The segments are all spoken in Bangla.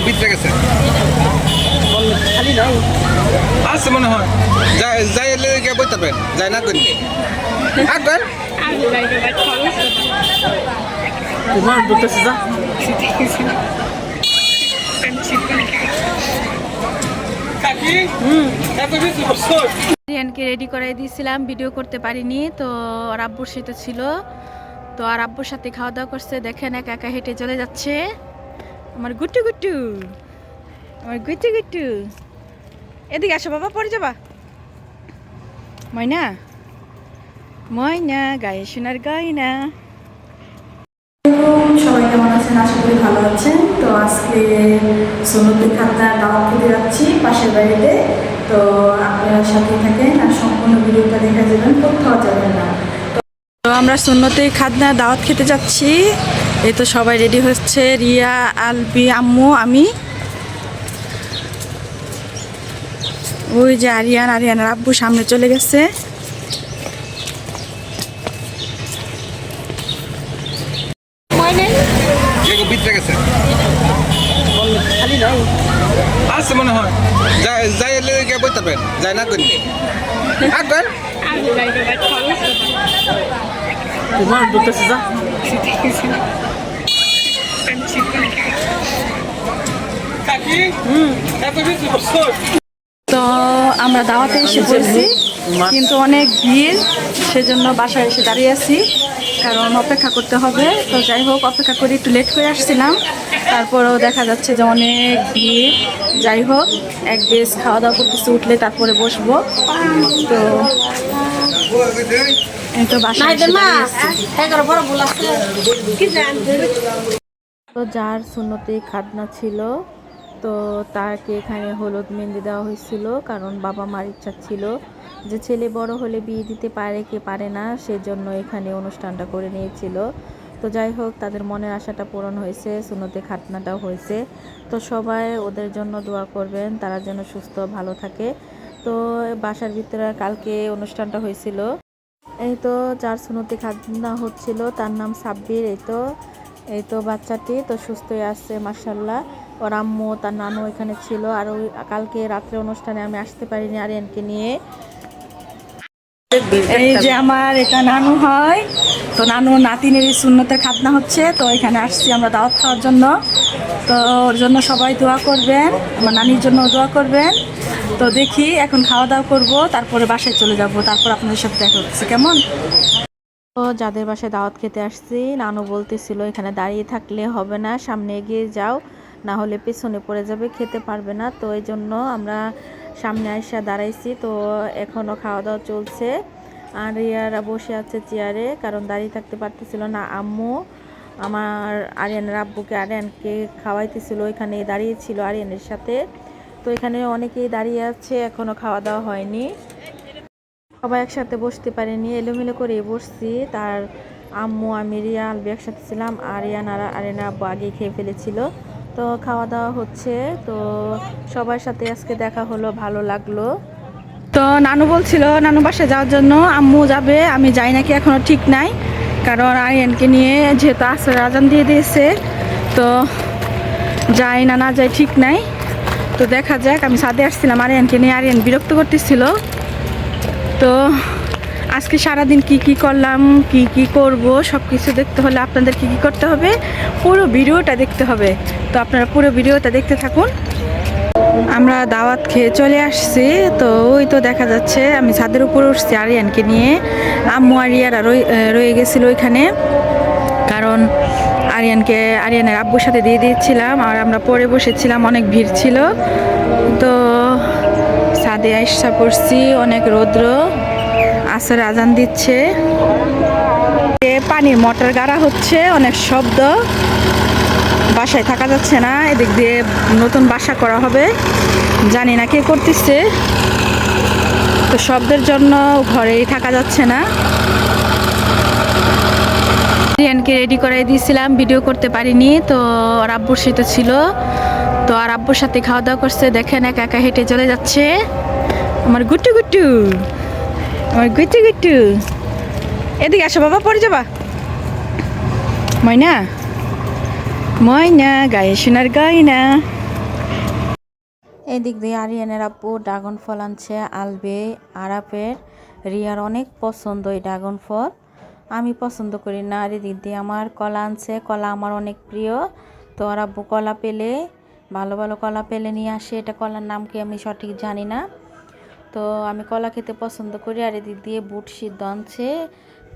ভিতরে গেছে খালি নাই আছে মনে হয় যাই এলে গিয়ে বইতে পারেন যাই না করি আগর তোমার ঢুকতেছে যা রিয়ানকে রেডি করাই দিয়েছিলাম, ভিডিও করতে পারিনি। তো আর আব্বুর সাথে ছিল, তো আর আব্বুর সাথে খাওয়া দাওয়া করছে। দেখেন একা একা হেঁটে চলে যাচ্ছে আমার গুট্টু গুট্টু, আমার গুট্টু গুট্টু। এদিকে আসো বাবা, পড়ে যাবা। ময়না ময়না গায়ে সোনার গয়না। সবাই কেমন আছেন? আশা করি ভালো আছেন। তো আজকে সুন্নতি খাতনার দাওয়াত খেতে যাচ্ছি পাশের বাড়িতে। তো আপনারা সাথে থাকেন আর সম্পূর্ণ ভিডিওটা দেখা যাবেন, কোথাও যাবেন না। তো আমরা সুন্নতি খাতনার দাওয়াত খেতে যাচ্ছি। এই তো সবাই রেডি হচ্ছে, রিয়া, আলবি, আম্মু, আমি। ওই যে আরিয়ানার আব্বু সামনে চলে গেছে। ভিতরে গেছে খালি নাই আছে মনে হয় যাই এলে গিয়ে বইতে পারেন যাই না করি আগর তোমার ঢুকতেছে যা তো আমরা দাওয়াতে এসে পড়ছি, কিন্তু অনেক ভিড়, সেজন্য বাসায় এসে দাঁড়িয়ে আছি, কারণ অপেক্ষা করতে হবে। তো যাই হোক, অপেক্ষা করে একটু লেট করে আসছিলাম, তারপরেও দেখা যাচ্ছে যে অনেক ভিড়। যাই হোক, এক বেশ খাওয়া দাওয়া করতেছি, উঠলে তারপরে বসবো। তো এই তো বাসায় এসে দাঁড়িয়ে আছি। তো যার সুন্নতি খাতনা ছিল, তো তাকে এখানে হলুদ মেহেন্দি দেওয়া হয়েছিল, কারণ বাবা মার ইচ্ছা ছিল যে ছেলে বড় হলে বিয়ে দিতে পারে কি পারে না, সেজন্য এখানে অনুষ্ঠানটা করে নিয়েছিল। তো যাই হোক, তাদের মনের আশাটা পূরণ হয়েছে, সুন্নতি খাতনাটাও হয়েছে। তো সবাই ওদের জন্য দোয়া করবেন, তারা যেন সুস্থ ভালো থাকে। তো বাসার ভিতরে কালকে অনুষ্ঠানটা হয়েছিল। এই তো যার সুন্নতি খাতনা হচ্ছিল তার নাম সাব্বির। এই তো বাচ্চাটি তো সুস্থই আছে মাশাআল্লাহ। ওর আম্মু, তার নানু এখানে ছিল। আর ওই কালকে রাত্রে অনুষ্ঠানে আমি আসতে পারিনি আরিয়ানকে নিয়ে। এই যে আমার এটা নানু হয়, তো নানু নাতিনের সুন্নতের খাতনা হচ্ছে, তো এখানে আসছি আমরা দাওয়াত খাওয়ার জন্য। তো ওর জন্য সবাই দোয়া করবেন, আমার নানির জন্য দোয়া করবেন। তো দেখি এখন খাওয়া দাওয়া করবো, তারপরে বাসায় চলে যাব, তারপর আপনাদের সাথে দেখা হচ্ছে কেমন। তো যাদের বাসায় দাওয়াত খেতে আসছি, নানু বলতেছিল এখানে দাঁড়িয়ে থাকলে হবে না, সামনে এগিয়ে যাও, না হলে পেছনে পড়ে যাবে, খেতে পারবে না। তো এই জন্য আমরা সামনে এসে দাঁড়াইছি। তো এখনও খাওয়া দাওয়া চলছে, আর রিয়ারা বসে আছে চেয়ারে, কারণ দাঁড়িয়ে থাকতে পারতেছিল না। আম্মু আমার আরিয়ানের আব্বুকে আরিয়ানকে খাওয়াইতেছিল, এখানে দাঁড়িয়েছিল আরিয়ানের সাথে। তো এখানে অনেকেই দাঁড়িয়ে আছে, এখনও খাওয়া দাওয়া হয়নি, সবাই একসাথে বসতে পারেনি, এলোমেলো করে বসছি। তার আম্মু, আমি, রিয়া, আলবি একসাথে ছিলাম, আর আরিয়ানার আব্বু আগে খেয়ে ফেলেছিল। তো খাওয়া দাওয়া হচ্ছে, তো সবার সাথে আজকে দেখা হলো, ভালো লাগলো। তো নানু বলছিল নানু বাসায় যাওয়ার জন্য, আম্মু যাবে, আমি যাই নাকি এখনও ঠিক নাই, কারণ আরিয়ানকে নিয়ে যেহেতু আসর আজান দিয়ে দিয়েছে, তো যাই না না যাই ঠিক নাই। তো দেখা যাক, আমি ছাদে আসছিলাম আরিয়ানকে নিয়ে, আরিয়ান বিরক্ত করতেছিল। তো আজকে সারাদিন কি করলাম, কি করব, সব কিছু দেখতে হলে আপনাদের কি করতে হবে, পুরো ভিডিওটা দেখতে হবে। তো আপনারা পুরো ভিডিওটা দেখতে থাকুন। আমরা দাওয়াত খেয়ে চলে আসছি। তো ওই তো দেখা যাচ্ছে আমি ছাদের উপরে উঠছি আরিয়ানকে নিয়ে, আম্মু আর রিয়ারা রয়ে গেছিলো ওইখানে, কারণ আরিয়ানের আব্বুর সাথে দিয়ে দিয়েছিলাম, আর আমরা পরে বসেছিলাম, অনেক ভিড় ছিল। তো ছাদে আইসা পড়ছি, অনেক রৌদ্র, আসর আজান দিচ্ছে, পানির মোটর গাড়া হচ্ছে, অনেক শব্দ, বাসায় থাকা যাচ্ছে না। এদিক দিয়ে নতুন বাসা করা হবে, জানি না কে করতেছে, তো শব্দের জন্য ঘরেই থাকা যাচ্ছে না। রিয়ানকে রেডি করাই দিয়েছিলাম, ভিডিও করতে পারিনি। তো আর আব্বুর সাথে ছিল, তো আর আব্বুর সাথে খাওয়া দাওয়া করছে। দেখেন একা একা হেঁটে চলে যাচ্ছে আমার গুট্টু গুট্টু, আমার গুট্টু গুট্টু। এদিকে আসো বাবা, পড়ে যাবা। ময়না ময়না গায়ে সোনার গয়না। এদিক দিয়ে আরিয়ানের আব্বু ড্রাগন ফল আনছে, আলবে আরাপের রিয়ার অনেক পছন্দ এই ড্রাগন ফল, আমি পছন্দ করি না। আর এদিক দিয়ে আমার কলা আনছে, কলা আমার অনেক প্রিয়। তো আর আব্বু কলা পেলে ভালো ভালো কলা পেলে নিয়ে আসে, এটা কলার নাম কি আমি সঠিক জানি না। তো আমি কলা খেতে পছন্দ করি। আর এদিক দিয়ে বুট সিদ্ধ আনছে,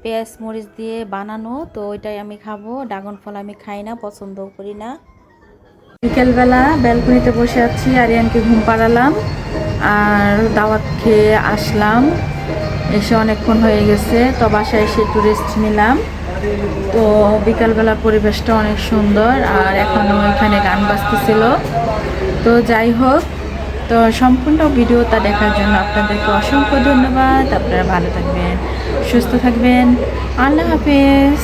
পেঁয়াজ মরিচ দিয়ে বানানো, তো ওইটাই আমি খাবো। ড্রাগন ফল আমি খাই না, পছন্দও করি না। বিকেলবেলা ব্যালকনিতে বসে আছি, আরিয়ানকে ঘুম পাড়ালাম আর দাওয়াত খেয়ে আসলাম। এসে অনেকক্ষণ হয়ে গেছে, তো বাসায় এসে একটু রেস্ট নিলাম। তো বিকালবেলার পরিবেশটা অনেক সুন্দর, আর এখনও এখানে গান বাজতেছিল। তো যাই হোক, তো সম্পূর্ণ ভিডিওটা দেখার জন্য আপনাদেরকে অসংখ্য ধন্যবাদ। আপনারা ভালো থাকবেন, সুস্থ থাকবেন, আল্লাহ হাফেজ।